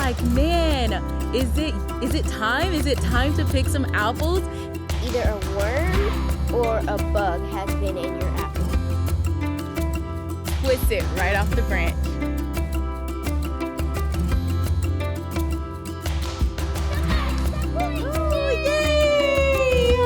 like, man, is it time? Is it time to pick some apples? Either a worm or a bug has been in your apple. Twist it right off the branch. Oh, yay!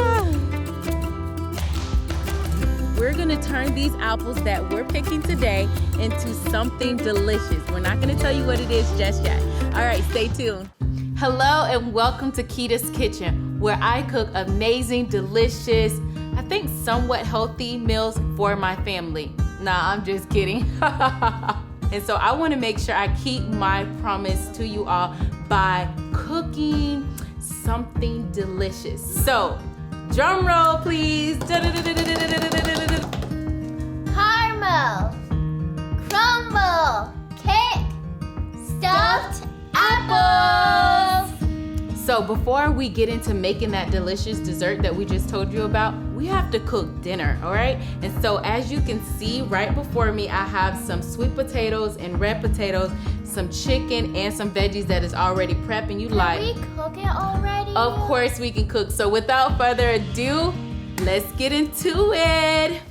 We're gonna turn these apples that we're picking today into something delicious. We're not gonna tell you what it is just yet. All right, stay tuned. Hello and welcome to Kita's Kitchen, where I cook amazing, delicious, I think somewhat healthy meals for my family. Nah, I'm just kidding. And so I wanna make sure I keep my promise to you all by cooking something delicious. So, drum roll please. Caramel, crumble, cake, stuffed apples. So before we get into making that delicious dessert that we just told you about, we have to cook dinner, all right? And so as you can see right before me, I have some sweet potatoes and red potatoes, some chicken, and some veggies that is already prepped. And you like, Can we cook it already? of course we can cook. So without further ado, let's get into it.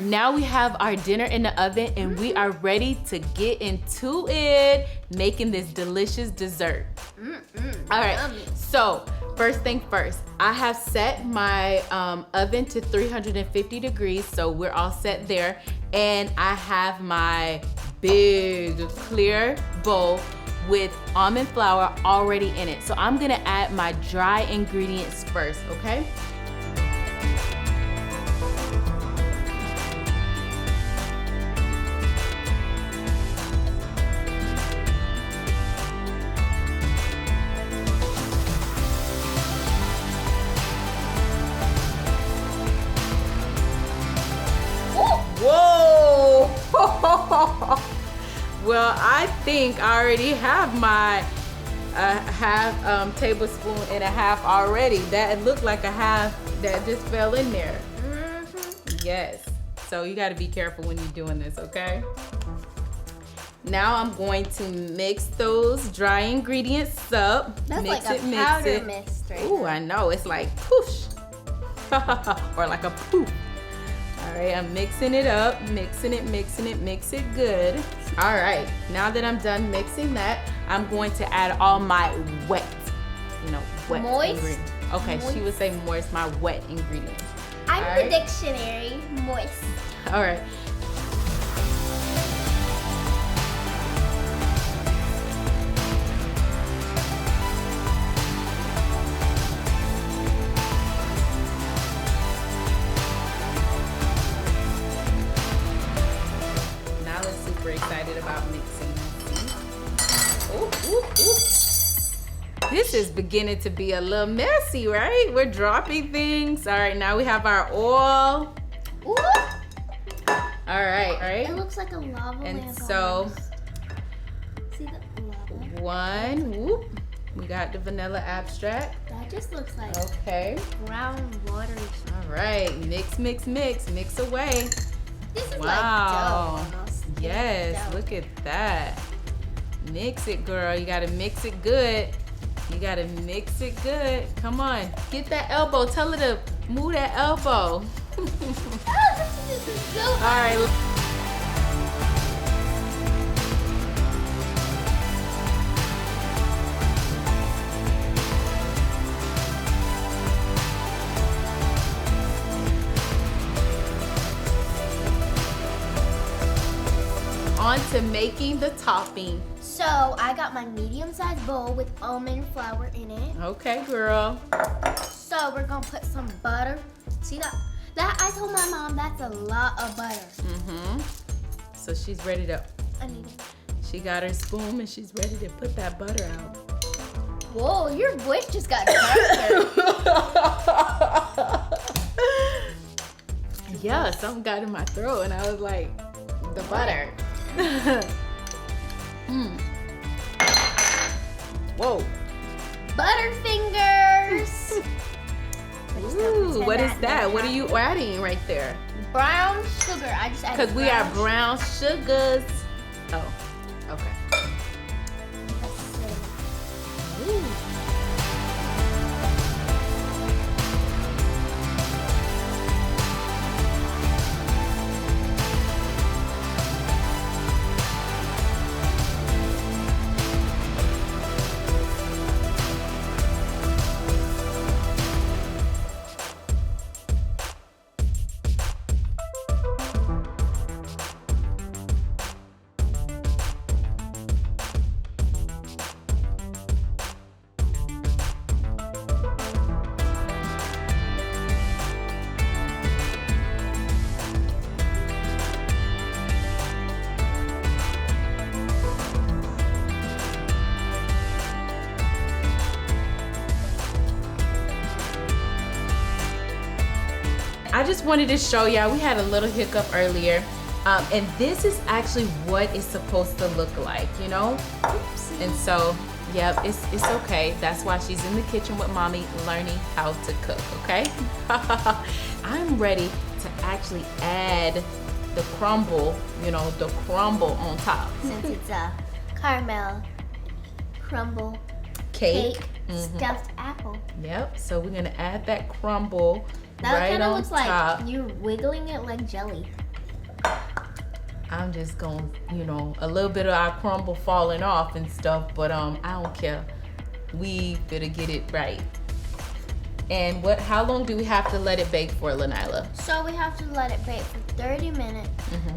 Now we have our dinner in the oven and we are ready to get into it, making this delicious dessert. All right, so first thing first, I have set my oven to 350 degrees, so we're all set there. And I have my big clear bowl with almond flour already in it. So I'm gonna add my dry ingredients first, okay? Whoa! Well, I think I already have my half tablespoon and a half already. That looked like a half that just fell in there. Yes. So you got to be careful when you're doing this, okay? Now I'm going to mix those dry ingredients up. That's mix like a powder mix right Ooh, now. I know. It's like poosh. Or like a poof. All right, I'm mixing it up, mix it good. All right, now that I'm done mixing that, I'm going to add all my wet Moist? ingredients. Okay, Moist. she would say moist, my wet ingredients. I'm All the right. dictionary. Moist. All right. Excited about mixing. Ooh, ooh, ooh. This is beginning to be a little messy, right? We're dropping things. All right, now we have our oil. Ooh. All right, all It right. looks like a lava And lamp. so, almost. See the lava? one, whoop. We got the vanilla abstract. That just looks like Okay. brown water. All right, mix away. This is Wow. like dough almost. Yes, Dough. look at that. Mix it, girl. You gotta mix it good. Come on, get that elbow. Tell her to move that elbow. This is so All right. on to making the topping. So I got my medium-sized bowl with almond flour in it. Okay, girl. So we're gonna put some butter. See that? I told my mom that's a lot of butter. Mm-hmm. So she's ready to. I need it. She got her spoon and she's ready to put that butter out. Whoa, your voice just got darker. Yeah, something got in my throat and I was like, the butter. Whoa. Butterfingers. Ooh, what is that? What are you adding right there? Brown sugar. I just added Because we are brown sugars. Oh, okay. Ooh. I just wanted to show y'all, we had a little hiccup earlier. And this is actually what it's supposed to look like, you know? Oopsie. And so, yep, it's okay. That's why she's in the kitchen with mommy learning how to cook, okay? I'm ready to actually add the crumble, you know, the crumble on top. Since it's a caramel crumble Cake. stuffed apple. Yep, so we're gonna add that crumble That right kind of on looks top. like you're wiggling it like jelly. I'm just going, you know, a little bit of our crumble falling off and stuff, but I don't care. We better get it right. And how long do we have to let it bake for, Lanila? So we have to let it bake for 30 minutes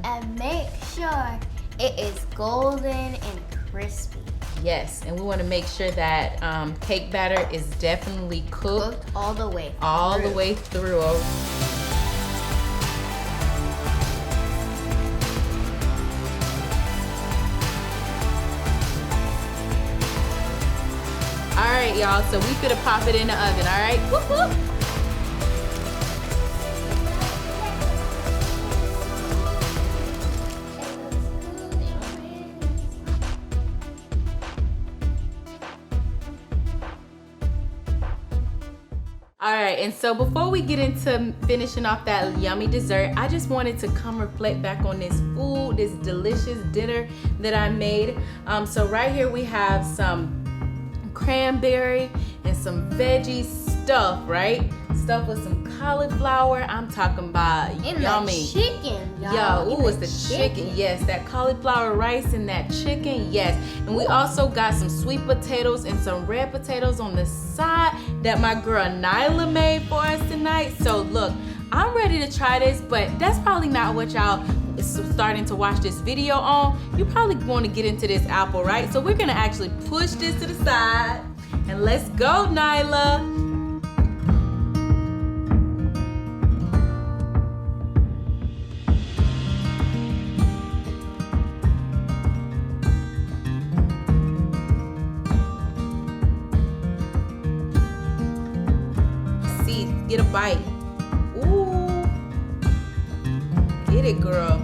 and make sure it is golden and crispy. Yes, and we want to make sure that cake batter is definitely cooked all the way all the way through. All right, y'all, so we finna pop it in the oven, all right? Whoop, whoop. All right, and so before we get into finishing off that yummy dessert, I just wanted to come reflect back on this food, this delicious dinner that I made. So right here we have some cranberry and some veggie stuff, right? Stuff with some cauliflower. I'm talking about yummy. The chicken, y'all. Yeah, ooh, it's the chicken. Yes, that cauliflower rice and that chicken, yes. And we also got some sweet potatoes and some red potatoes on the side that my girl Nyla made for us tonight. So look, I'm ready to try this, but that's probably not what y'all is starting to watch this video on. You probably want to get into this apple, right? So we're gonna actually push this to the side and let's go, Nyla. Get a bite. Ooh. Get it, girl.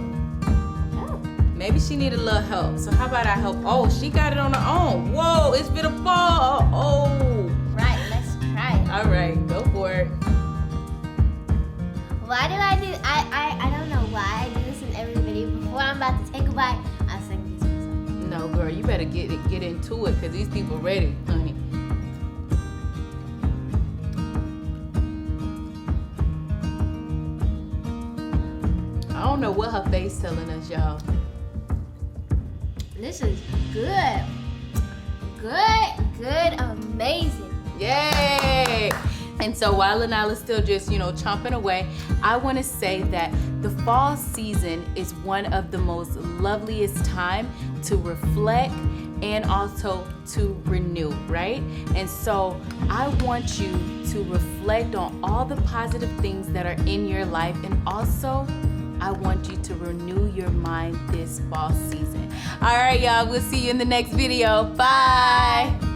Oh. Maybe she need a little help. So how about I help? Oh, she got it on her own. Whoa, it's gonna fall. Oh. Right, let's try it. All right, go for it. Why do I do, I don't know why I do this in every video. Before I'm about to take a bite, I sing this song. No, girl, you better get into it because these people ready, honey. I don't know what her face telling us, y'all. This is good. Good, amazing. Yay! And so while Lanala's still just, chomping away, I want to say that the fall season is one of the most loveliest time to reflect and also to renew, right? And so I want you to reflect on all the positive things that are in your life, and also I want you to renew your mind this fall season. All right, y'all, we'll see you in the next video. Bye.